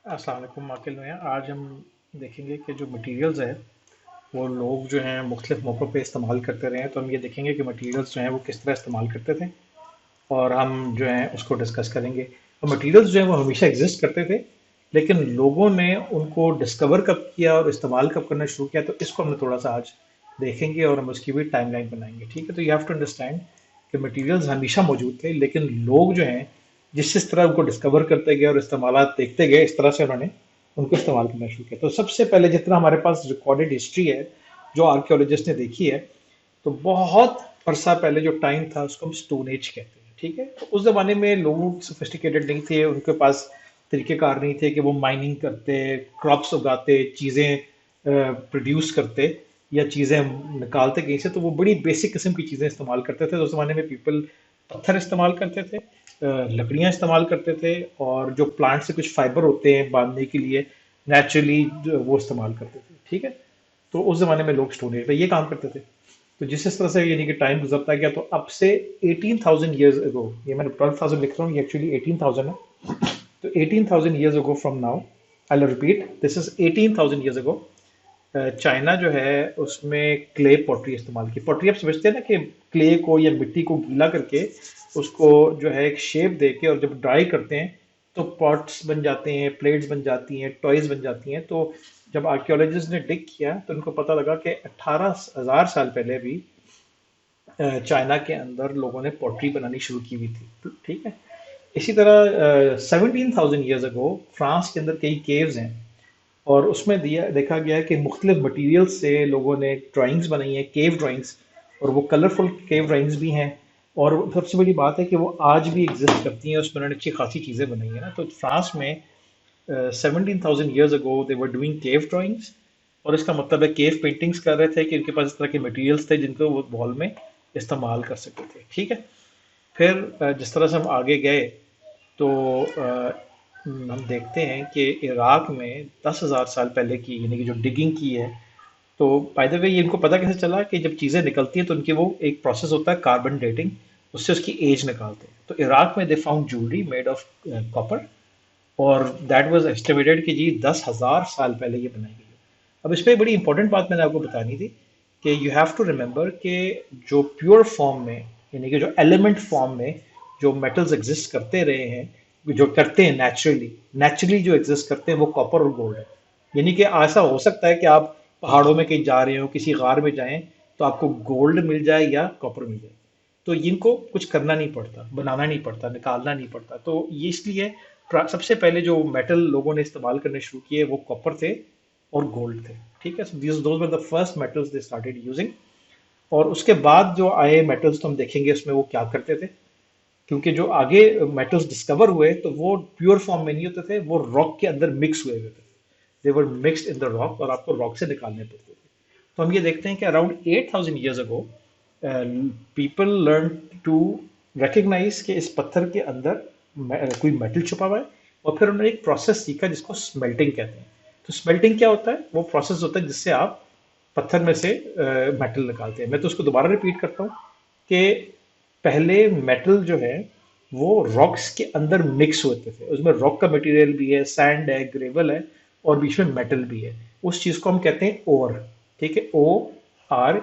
अस्सलाम वालेकुम माकिल में आज हम देखेंगे कि जो मटेरियल्स है वो लोग जो हैं मुख्तलिफ मौक़ों पे इस्तेमाल करते रहे हैं। तो हम ये देखेंगे कि मटेरियल्स जो हैं वो किस तरह इस्तेमाल करते थे और हम जो हैं उसको डिस्कस करेंगे। तो मटेरियल्स जो हैं वो हमेशा एग्जिस्ट करते थे, लेकिन लोगों ने उनको डिस्कवर कब किया और इस्तेमाल कब करना शुरू किया, तो इसको हमने थोड़ा सा आज देखेंगे और हम उसकी भी टाइमलाइन बनाएंगे। ठीक है, तो यू हैव टू अंडरस्टैंड कि मटेरियल्स हमेशा मौजूद थे, लेकिन लोग जो हैं जिस जिस तरह उनको डिस्कवर करते गए और इस्तेमाल देखते गए, इस तरह से उन्होंने उनको इस्तेमाल करना शुरू किया। तो सबसे पहले जितना हमारे पास रिकॉर्डेड हिस्ट्री है, जो आर्कियोलॉजिस्ट ने देखी है, तो बहुत अरसा पहले जो टाइम था उसको हम स्टोन एज कहते हैं। ठीक है, तो उस जमाने में लोग सोफिस्टिकेटेड नहीं थे, उनके पास तरीक़ेकार नहीं थे कि वो माइनिंग करते, क्रॉप्स उगाते, चीज़ें प्रोड्यूस करते या चीज़ें निकालते कहीं से। तो वो बड़ी बेसिक किस्म की चीज़ें इस्तेमाल करते थे। तो उस ज़माने में पीपल पत्थर इस्तेमाल करते थे, लकड़ियाँ इस्तेमाल करते थे, और जो प्लांट से कुछ फाइबर होते हैं बांधने के लिए नेचुरली वो इस्तेमाल करते थे। ठीक है, तो उस ज़माने में लोग स्टोन एज पे ये काम करते थे। तो जिस तरह से यानी कि टाइम गुजरता गया, तो अब से 18,000 ईयर्स अगो, ये मैंने 12,000 लिख रहा हूँ, ये एक्चुअली 18,000 है। तो 18,000 years ago from now, I will repeat, this is 18,000 years ago, China जो है उसमें क्ले पॉटरी इस्तेमाल की। पॉटरी आप समझते हैं ना, कि क्ले को या मिट्टी को गीला करके उसको जो है एक शेप दे के, और जब ड्राई करते हैं तो पॉट्स बन जाते हैं, प्लेट्स बन जाती हैं, टॉयज बन जाती हैं। तो जब आर्कियोलॉजिस्ट ने डिग किया तो उनको पता लगा कि 18,000 साल पहले भी चाइना के अंदर लोगों ने पॉटरी बनानी शुरू की हुई थी। ठीक है, इसी तरह 17,000 ईयर्स अगो फ्रांस के अंदर कई केव्स हैं, और उसमें देखा गया है कि मुख्तलिफ मटीरियल से लोगों ने ड्राइंग्स बनाई हैं, केव ड्राइंग्स, और वो कलरफुल केव ड्राइंग्स भी हैं। और सबसे बड़ी बात है कि वो आज भी एग्जिस्ट करती हैं, उसमें उन्होंने अच्छी खासी चीज़ें बनाई हैं ना। तो फ्रांस में 17,000 years ago they were doing cave drawings, और इसका मतलब है केव पेंटिंग्स कर रहे थे कि उनके पास इस तरह के मटेरियल्स थे जिनको वो वॉल में इस्तेमाल कर सकते थे। ठीक है, फिर जिस तरह से हम आगे गए, तो हम देखते हैं कि इराक में 10,000 साल पहले की यानी कि जो डिगिंग की है। तो बाय द वे ये इनको पता कैसे चला कि जब चीज़ें निकलती हैं तो उनकी वो एक प्रोसेस होता है कार्बन डेटिंग, उससे उसकी एज निकालते हैं। तो इराक में they found jewellery made of copper, और दैट वाज एस्टिमेटेड कि जी 10,000 साल पहले ये बनाई गई है। अब इस पे बड़ी इंपॉर्टेंट बात मैंने आपको बतानी थी कि यू हैव टू रिमेंबर कि जो प्योर फॉर्म में, यानी कि जो एलिमेंट फॉर्म में जो मेटल्स एग्जिस्ट करते रहे हैं, जो करते हैं नेचुरली, नेचुरली जो एग्जिस्ट करते हैं वो कॉपर और गोल्ड है। यानी कि ऐसा हो सकता है कि आप पहाड़ों में कहीं जा रहे हो, किसी गार में जाएं, तो आपको गोल्ड मिल जाए या कॉपर मिल जाए। तो इनको कुछ करना नहीं पड़ता, बनाना नहीं पड़ता, निकालना नहीं पड़ता। तो ये इसलिए सबसे पहले जो मेटल लोगों ने इस्तेमाल करने शुरू किए वो कॉपर थे और गोल्ड थे। ठीक है, so these those were the first metals they started using. और उसके बाद जो आए मेटल्स तो हम देखेंगे उसमें वो क्या करते थे, क्योंकि जो आगे मेटल्स डिस्कवर हुए तो वो प्योर फॉर्म में नहीं होते थे, वो रॉक के अंदर मिक्स हुए हुए थे। दे वर मिक्स्ड इन द रॉक, और आपको रॉक से निकालने पड़ते थे। तो हम ये देखते हैं कि around 8,000 years ago people learn to recognise कि इस पत्थर के अंदर कोई मेटल छुपा हुआ है, और फिर उन्होंने एक प्रोसेस सीखा जिसको स्मेल्टिंग कहते हैं। तो स्मेल्टिंग क्या होता है? वो प्रोसेस होता है जिससे आप पत्थर में से मेटल निकालते हैं। मैं तो उसको दोबारा रिपीट करता हूँ कि पहले मेटल जो है वो रॉक्स के अंदर मिक्स होते थे, उसमें रॉक का मटेरियल भी है, सैंड है, ग्रेवल है, और बीच में मेटल भी है। उस चीज को हम कहते हैं ओर। ठीक है, ORE।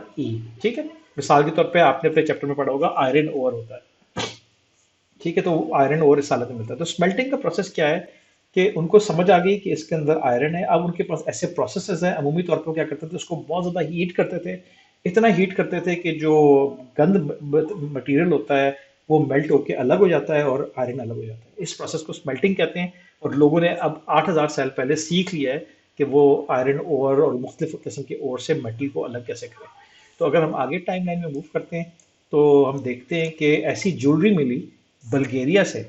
ठीक है, मिसाल के तौर पे आपने अपने चैप्टर में पढ़ा होगा आयरन ओर होता है। ठीक है, तो आयरन ओर इस हालत में मिलता है। तो स्मेल्टिंग का प्रोसेस क्या है कि उनको समझ आ गई कि इसके अंदर आयरन है। अब उनके पास ऐसे प्रोसेसेस हैं, अमूमी तौर पर क्या करते थे, उसको बहुत ज़्यादा हीट करते थे। इतना हीट करते थे कि जो गंद मटेरियल होता है वो मेल्ट होके अलग हो जाता है और आयरन अलग हो जाता है। इस प्रोसेस को स्मेल्टिंग कहते हैं, और लोगों ने अब 8,000 साल पहले सीख लिया है कि वो आयरन ओर और मुख्तलिफ किस्म के ओर से मेटल को अलग कैसे करें। तो अगर हम आगे टाइम लाइन में मूव करते हैं, तो हम देखते हैं कि ऐसी ज्वेलरी मिली बल्गेरिया से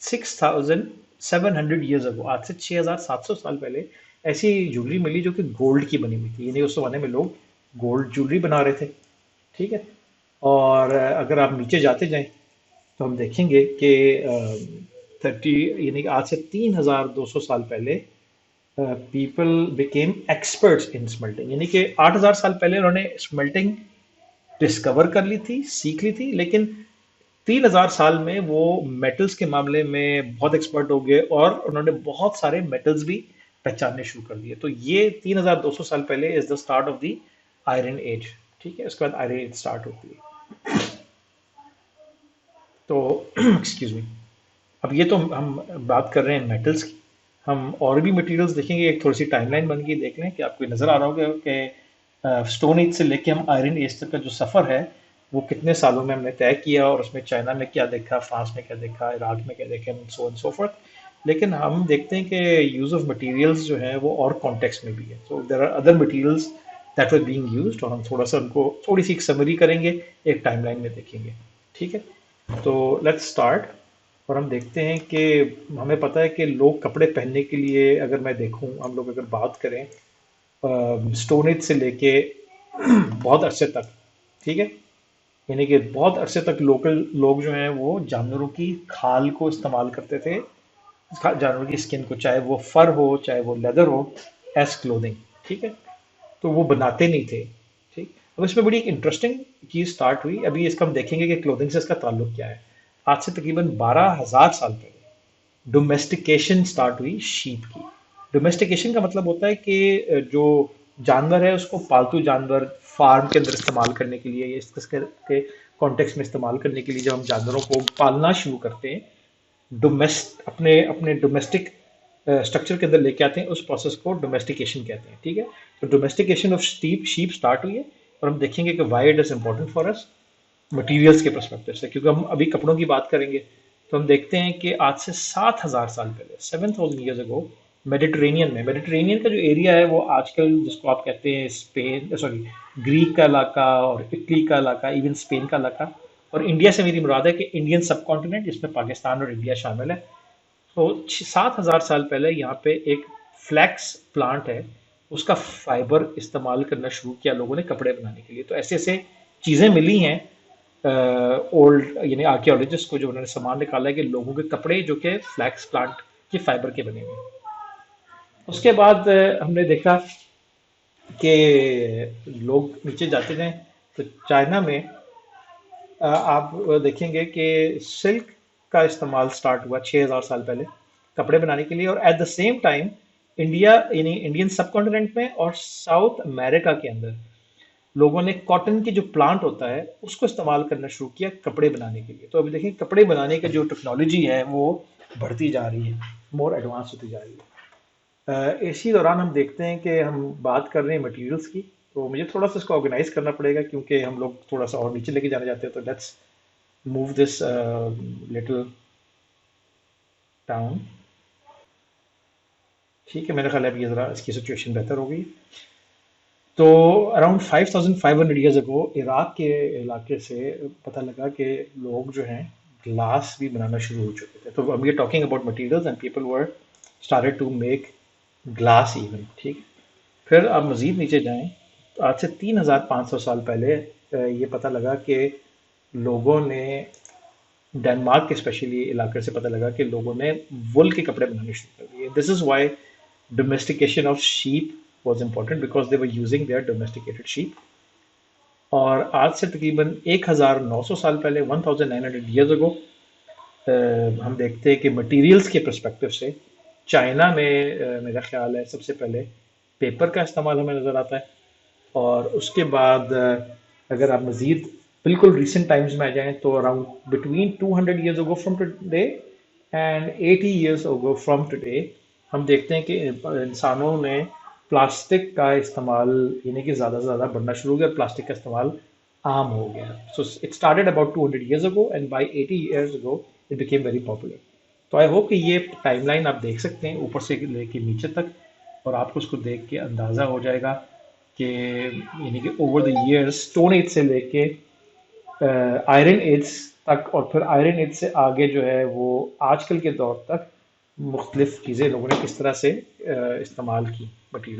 6,700 ईयर्स अगो, आज से 6,700 साल पहले ऐसी ज्वेलरी मिली जो कि गोल्ड की बनी हुई थी। यानी उस जमाने में लोग गोल्ड ज्वेलरी बना रहे थे। ठीक है, और अगर आप नीचे जाते जाएं तो हम देखेंगे कि 30 यानी कि आज से 3,200 साल पहले people became experts in smelting. यानी कि 8,000 साल पहले उन्होंने स्मेल्टिंग डिस्कवर कर ली थी, सीख ली थी, लेकिन 3000 साल में वो मेटल्स के मामले में बहुत एक्सपर्ट हो गए और उन्होंने बहुत सारे मेटल्स भी पहचानने शुरू कर दिए। तो ये 3200 साल पहले is the start of the iron age. ठीक है, उसके बाद आयरन एज स्टार्ट होती है। तो एक्सक्यूज मी, अब ये तो हम बात कर रहे हैं मेटल्स की। हम और भी मटेरियल्स देखेंगे, एक थोड़ी सी टाइमलाइन बन गई, देख लें कि आपको नज़र आ रहा होगा कि स्टोन एज से लेके हम आयरन एज तक का जो सफ़र है वो कितने सालों में हमने तय किया, और उसमें चाइना में क्या देखा, फ्रांस में क्या देखा, इराक में क्या देखा, एंड सो फोर्थ। लेकिन हम देखते हैं कि यूज़ ऑफ मटेरियल्स जो है वो और कॉन्टेक्स्ट में भी है। So there are other materials that were being used, और हम थोड़ा सा उनको थोड़ी सी एक समरी करेंगे, एक टाइमलाइन में देखेंगे। ठीक है, तो लेट्स स्टार्ट। और हम देखते हैं कि हमें पता है कि लोग कपड़े पहनने के लिए, अगर मैं देखूं, हम लोग अगर बात करें स्टोन एज से लेके बहुत अरसे तक, ठीक है, यानी कि बहुत अरसे तक लोकल लोग जो हैं वो जानवरों की खाल को इस्तेमाल करते थे, जानवरों की स्किन को, चाहे वो फर हो चाहे वो लेदर हो, एज क्लोथिंग। ठीक है, तो वो बनाते नहीं थे। ठीक, अब इसमें बड़ी एक इंटरेस्टिंग चीज स्टार्ट हुई, अभी इसका हम देखेंगे कि क्लोथिंग से इसका ताल्लुक क्या है। आज से तकरीबन 12,000 साल पहले डोमेस्टिकेशन स्टार्ट हुई शीप की। डोमेस्टिकेशन का मतलब होता है कि जो जानवर है उसको पालतू जानवर फार्म के अंदर इस्तेमाल करने के लिए, या इस किस्म के कॉन्टेक्स्ट में इस्तेमाल करने के लिए जब हम जानवरों को पालना शुरू करते हैं, अपने अपने डोमेस्टिक स्ट्रक्चर के अंदर लेके आते हैं, उस प्रोसेस को डोमेस्टिकेशन कहते हैं। ठीक है, तो डोमेस्टिकेशन ऑफ शीप स्टार्ट हुई है। और हम देखेंगे कि why it is important for us materials के परस्पेक्टिव से, क्योंकि हम अभी कपड़ों की बात करेंगे। तो हम देखते हैं कि आज से 7,000 साल पहले, 7,000 ईयर्स अगो, मेडिटेरेनियन का जो एरिया है वो आजकल जिसको आप कहते हैं स्पेन, सॉरी, ग्रीक का इलाका और इटली का इलाका, इवन स्पेन का इलाका, और इंडिया से मेरी मुराद है कि इंडियन सब कॉन्टिनेंट जिसमें पाकिस्तान और इंडिया शामिल है। तो 7,000 साल पहले यहाँ पे एक फ्लैक्स प्लांट है, उसका फाइबर इस्तेमाल करना शुरू किया लोगों ने कपड़े बनाने के लिए। तो ऐसे ऐसे चीज़ें मिली हैं ओल्ड, यानी आर्कियोलॉजिस्ट को, जो उन्होंने सामान निकाला है कि लोगों के कपड़े जो कि फ्लैक्स प्लांट के फाइबर के बने हुए हैं। उसके बाद हमने देखा कि लोग नीचे जाते गए, तो चाइना में आप देखेंगे कि सिल्क का इस्तेमाल स्टार्ट हुआ 6,000 साल पहले कपड़े बनाने के लिए। और at the same time India, यानी इंडियन सब कॉन्टिनेंट में और साउथ अमेरिका के अंदर लोगों ने कॉटन की जो प्लांट होता है उसको इस्तेमाल करना शुरू किया कपड़े बनाने के लिए। तो अभी देखिए कपड़े बनाने की जो टेक्नोलॉजी है वो बढ़ती जा रही है, मोर एडवांस होती जा रही है। इसी दौरान हम देखते हैं कि हम बात कर रहे हैं मटेरियल्स की, तो मुझे थोड़ा सा इसको ऑर्गेनाइज करना पड़ेगा क्योंकि हम लोग थोड़ा सा और नीचे लेके जाने जाते हैं। तो let's move this little down. ठीक है, मेरे ख्याल है अभी ज़रा इसकी सिचुएशन बेहतर हो गई। तो अराउंड 5,500 ईयर्स अगो इराक के इलाके से पता लगा कि लोग जो हैं ग्लास भी बनाना शुरू हो चुके थे। तो अब ये talking about materials and people were started to make glass even. ठीक है, फिर आप मज़ीद नीचे जाएं, तो आज से 3,500 साल पहले ये पता लगा कि लोगों ने डेनमार्क के स्पेशली इलाके से पता लगा कि लोगों ने वुल के कपड़े बनाने शुरू कर दिए। This is why domestication of sheep was important, because they were using their domesticated sheep. और आज से तकरीबन 1,900 साल पहले, 1,900 ईयर्स अगो, हम देखते हैं कि मटेरियल्स के परस्पेक्टिव से चाइना में मेरा ख्याल है सबसे पहले पेपर का इस्तेमाल हमें नज़र आता है। और उसके बाद अगर आप मज़ीद बिल्कुल रिसेंट टाइम्स में आ जाएं, तो around between 200 years ago from today and 80 years ago from today, हम देखते हैं कि इंसानों ने प्लास्टिक का इस्तेमाल, यानी कि ज़्यादा से ज़्यादा बढ़ना शुरू हो गया, प्लास्टिक का इस्तेमाल आम हो गया। So it started about 200 years ago and by 80 years ago it became very popular. तो आई होप कि ये टाइमलाइन आप देख सकते हैं ऊपर से लेके नीचे तक, और आपको उसको देख के अंदाज़ा हो जाएगा कि यानी कि over the years stone age से लेके आयरन एज तक, और फिर आयरन एज से आगे जो है वो आजकल के दौर तक मुख्तलिफ चीज़ें लोगों ने किस तरह से इस्तेमाल की मटीरियल।